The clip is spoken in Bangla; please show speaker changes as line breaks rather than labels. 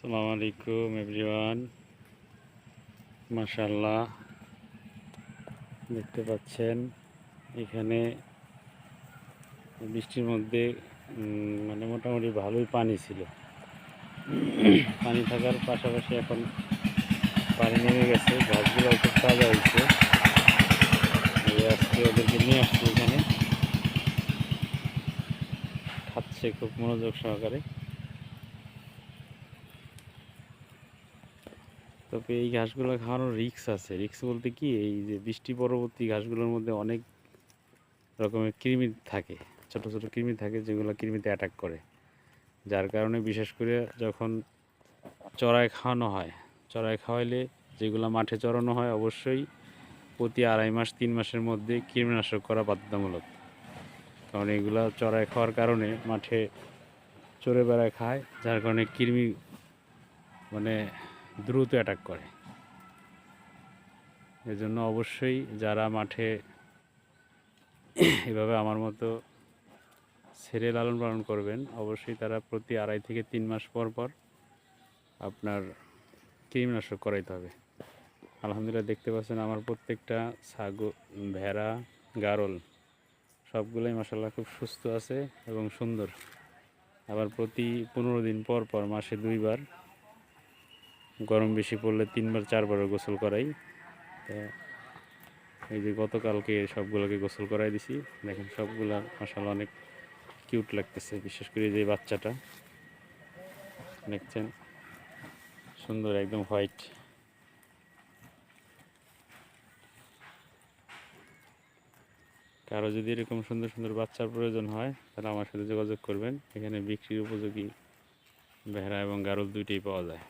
আসসালামু আলাইকুম এভরিওয়ান। মাশাআল্লাহ, দেখতে পাচ্ছেন এখানে বৃষ্টির মধ্যে মানে মোটামুটি ভালোই পানি ছিল। পানি থাকার পাশাপাশি এখন পানি নেমে গেছে, গাছগুলো খুব তাজা হয়েছে। আজকে ওদেরকে নিয়ে আসছি, এখানে খাচ্ছে খুব মনোযোগ সহকারে। তবে এই ঘাসগুলো খাওয়ানোর রিস্ক আছে। রিস্ক বলতে কি, এই যে বৃষ্টি পরবর্তী ঘাসগুলোর মধ্যে অনেক রকমের কৃমি থাকে, ছোট ছোট কৃমি থাকে, যেগুলো কৃমিতে অ্যাটাক করে। যার কারণে বিশেষ করে যখন চড়াই খাওয়ানো হয়, চড়াই খাওয়াইলে যেগুলো মাঠে চড়ানো হয়, অবশ্যই প্রতি 2.5 মাস 3 মাসের মধ্যে কৃমিনাশক করা বাধ্যতামূলক। কারণ এগুলো চড়াই খাওয়ার কারণে মাঠে চড়ে বেড়ায় খায়, যার কারণে কৃমি মানে দ্রুত অ্যাটাক করে। এজন্য অবশ্যই যারা মাঠে এভাবে আমার মতো ছেড়ে লালন পালন করবেন, অবশ্যই তারা প্রতি 2.5 থেকে 3 মাস পর পর আপনার কৃমিনাশক করাইতে হবে। আলহামদুলিল্লাহ, দেখতে পাচ্ছেন আমার প্রত্যেকটা ছাগল, ভেড়া, গারল সবগুলোই মাশাআল্লাহ খুব সুস্থ আছে এবং সুন্দর। আবার প্রতি 15 দিন পর পর, মাসে 2 বার, গরম বেশি পড়লে 3 বার 4 বারও গোসল করাই। এই যে গতকালকে সবগুলোকে গোসল করাই দিছি। দেখেন সবগুলা মাশাআল্লাহ অনেক কিউট লাগতেছে। বিশেষ করে যে বাচ্চাটা দেখছেন, সুন্দর একদম হোয়াইট। কারো যদি এরকম সুন্দর সুন্দর বাচ্চার প্রয়োজন হয়, তাহলে আমার সাথে যোগাযোগ করবেন। এখানে বিক্রির উপযোগী ভেড়া এবং গারল দুইটাই পাওয়া যায়।